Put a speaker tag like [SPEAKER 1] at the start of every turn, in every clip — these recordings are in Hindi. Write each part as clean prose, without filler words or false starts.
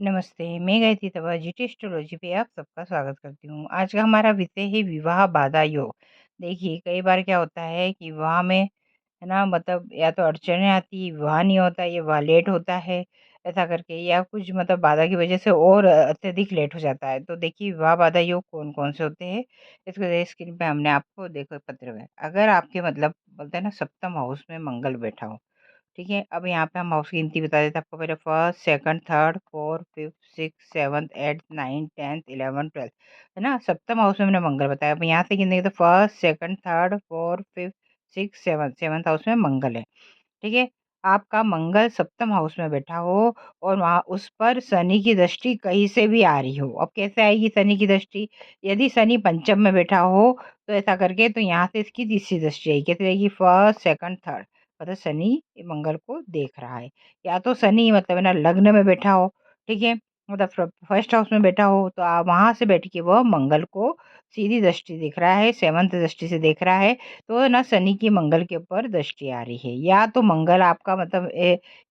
[SPEAKER 1] नमस्ते, मैं गायत्री तवा जीटी एस्ट्रोलॉजी पे आप सबका स्वागत करती हूँ। आज का हमारा विषय है विवाह बाधा योग। देखिए, कई बार क्या होता है कि विवाह में है ना, मतलब या तो अड़चनें आती है, विवाह नहीं होता, ये विवाह लेट होता है, ऐसा करके या कुछ मतलब बाधा की वजह से और अत्यधिक लेट हो जाता है। तो देखिए, विवाह बाधा योग कौन-कौन से होते हैं, इसको स्क्रीन पे हमने आपको देखो पत्र में। अगर आपके मतलब बोलते हैं ना सप्तम हाउस में मंगल बैठा हो, ठीक है। अब यहाँ पे हम हाउस की गिनती बता देते हैं आपको। पहले first, second, third, fourth, fifth, six, seventh, eighth, ninth, 10th, 11th, 12th, है ना। सप्तम हाउस में हमने मंगल बताया। अब यहाँ से गिनेंगे तो first, second, third, fourth, fifth, six, seventh, seventh house में मंगल है, ठीक है। आपका मंगल सप्तम हाउस में बैठा हो और वहाँ उस पर शनि की दृष्टि कहीं से भी आ रही हो। अब कैसे आएगी शनि की दृष्टि? यदि शनि पंचम में बैठा हो तो ऐसा करके तो यहाँ से इसकी तीसरी दृष्टि आएगी। कैसे आएगी? फर्स्ट, सेकंड, थर्ड, मतलब शनि मंगल को देख रहा है। या तो शनि मतलब है ना लग्न में बैठा हो, ठीक है, मतलब फर्स्ट हाउस में बैठा हो तो आप वहां से बैठ के वह मंगल को सीधी दृष्टि दिख रहा है, सेवंथ दृष्टि से देख रहा है। तो ना शनि की मंगल के ऊपर दृष्टि आ रही है। या तो मंगल आपका मतलब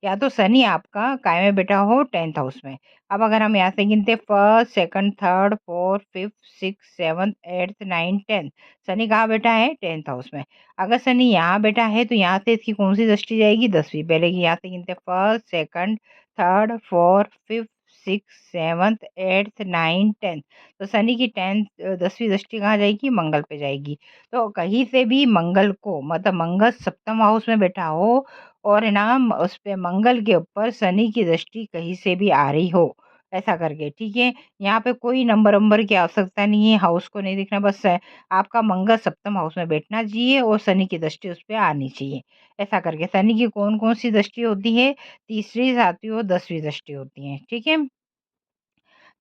[SPEAKER 1] या तो शनि आपका काय में बैठा हो 10th हाउस में। अब अगर हम यहाँ से गिनते first, second, third, fourth, fifth, six, seventh, eighth, nine, 10th, Shani कहाँ बैठा है? 10th हाउस में। अगर शनि यहाँ बैठा है तो यहाँ से इसकी कौन सी दृष्टि जाएगी? 10वीं। पहले की यहाँ से गिनते first, second, third, fourth, fifth, six, seventh, eighth, nine, 10th। तो शनि की 10वीं दृष्टि कहाँ जाएगी? मंगल पे जाएगी। तो कहीं से भी मंगल को मतलब मंगल सप्तम हाउस में बैठा हो और है ना उस पे मंगल के ऊपर शनि की दृष्टि कहीं से भी आ रही हो, ऐसा करके, ठीक है। यहाँ पे कोई नंबर वंबर की आवश्यकता नहीं है, हाउस को नहीं देखना, बस आपका मंगल सप्तम हाउस में बैठना चाहिए और शनि की दृष्टि उस पर आनी चाहिए, ऐसा करके। शनि की कौन कौन सी दृष्टि होती है? तीसरी, सातवीं और 10वीं दृष्टि होती है, ठीक है।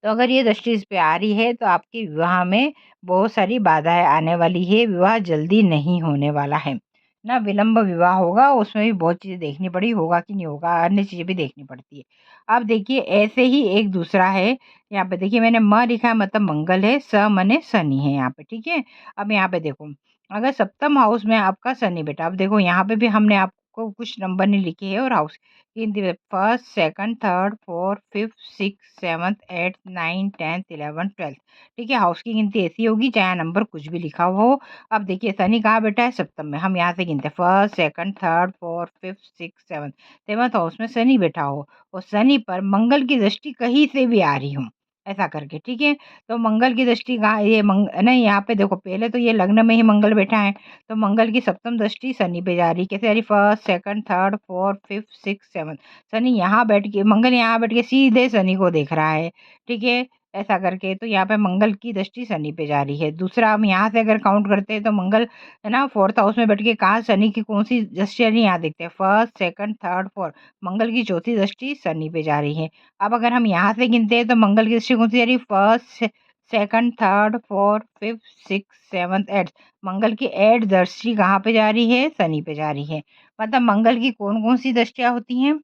[SPEAKER 1] तो अगर ये दृष्टि इस पे आ रही है तो आपके विवाह में बहुत सारी बाधाएं आने वाली है, विवाह जल्दी नहीं होने वाला है ना। विलंब विवाह होगा, उसमें भी बहुत चीज़ें देखनी पड़ी, होगा कि नहीं होगा, अन्य चीज़ें भी देखनी पड़ती है। अब देखिए ऐसे ही एक दूसरा है, यहाँ पे देखिए मैंने म लिखा है मतलब मंगल है, स मने शनि है यहाँ पे, ठीक है। अब यहाँ पे देखो, अगर सप्तम हाउस में आपका शनि बेटा, अब देखो यहाँ पे भी हमने आपको कुछ नंबर नहीं लिखे है और हाउस गिनती में first, second, third, fourth, fifth, six, seventh, eighth, nine, 10th, 11th, 12th, ठीक है। हाउस की गिनती ऐसी होगी चाहे नंबर कुछ भी लिखा हुआ हो। अब देखिए शनि कहाँ बैठा है? सप्तम में। हम यहाँ से गिनते हैं first, second, third, fourth, fifth, six, seventh, seventh house में शनि बैठा हो और शनि पर मंगल की दृष्टि कहीं से भी आ रही हो, ऐसा करके, ठीक है। तो मंगल की दृष्टि कहाँ? ये नहीं, यहाँ पे देखो पहले तो ये लग्न में ही मंगल बैठा है, तो मंगल की सप्तम दृष्टि शनि पे जा रही है। कैसे आ रही? First, second, third, fourth, fifth, six, seventh, Shani यहाँ बैठ के मंगल यहाँ बैठ के सीधे शनि को देख रहा है, ठीक है, ऐसा करके। तो यहाँ पे मंगल की दृष्टि शनि पे जा रही है। दूसरा हम यहाँ से अगर काउंट करते हैं तो मंगल है ना फोर्थ हाउस में बैठ के कहा शनि की कौन सी दृष्टि आ रही है? यहाँ देखते हैं फर्स्ट, सेकंड, थर्ड, फोर्थ, मंगल की चौथी दृष्टि शनि पे जा रही है। अब अगर हम यहाँ से गिनते हैं तो मंगल की दृष्टि कौन सी जा रही है? First, second, third, fourth, fifth, six, seventh, eighth, Mangal की एट दृष्टि कहाँ पे जा रही है? शनि पे जा रही है। मतलब मंगल की कौन-कौन सी दृष्टियाँ होती हैं?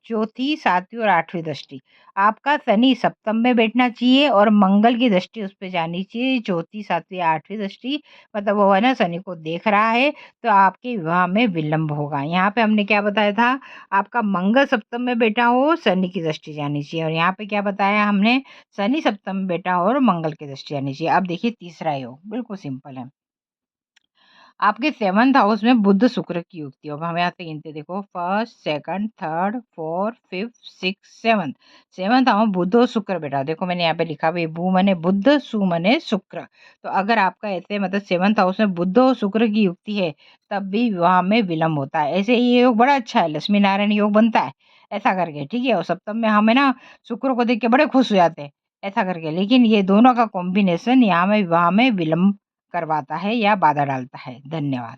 [SPEAKER 1] चौथी, सातवीं और आठवीं दृष्टि। आपका शनि सप्तम में बैठना चाहिए और मंगल की दृष्टि उस पे जानी चाहिए। चौथी, सातवीं, आठवीं दृष्टि मतलब वो है ना शनि को देख रहा है, तो आपके विवाह में विलंब होगा। यहाँ पे हमने क्या बताया था? आपका मंगल सप्तम में बैठा हो, शनि की दृष्टि जानी चाहिए, और यहाँ पे क्या बताया हमने? शनि सप्तम में बैठा हो और मंगल की दृष्टि जानी चाहिए। अब देखिए तीसरा योग, बिल्कुल सिंपल है। आपके 7th हाउस में बुध शुक्र की युक्ति हो। अब हम यहाँ से गिनते देखो first, second, third, fourth, fifth, six, seventh, seventh house Budh और शुक्र बैठा। देखो मैंने यहाँ पे लिखा हुआ है भू मने बुध, सु मने शुक्र। तो अगर आपका ऐसे मतलब 7th हाउस में बुध और शुक्र की युक्ति है तब भी विवाह में विलंब होता है। ऐसे ये योग बड़ा अच्छा है, लक्ष्मी नारायण योग बनता है, ऐसा करके, ठीक है। और सप्तम में हमें ना शुक्र को देख के बड़े खुश हो जाते हैं, ऐसा करके। लेकिन ये दोनों का कॉम्बिनेशन यहाँ में विवाह में विलंब करवाता है या बाधा डालता है। धन्यवाद।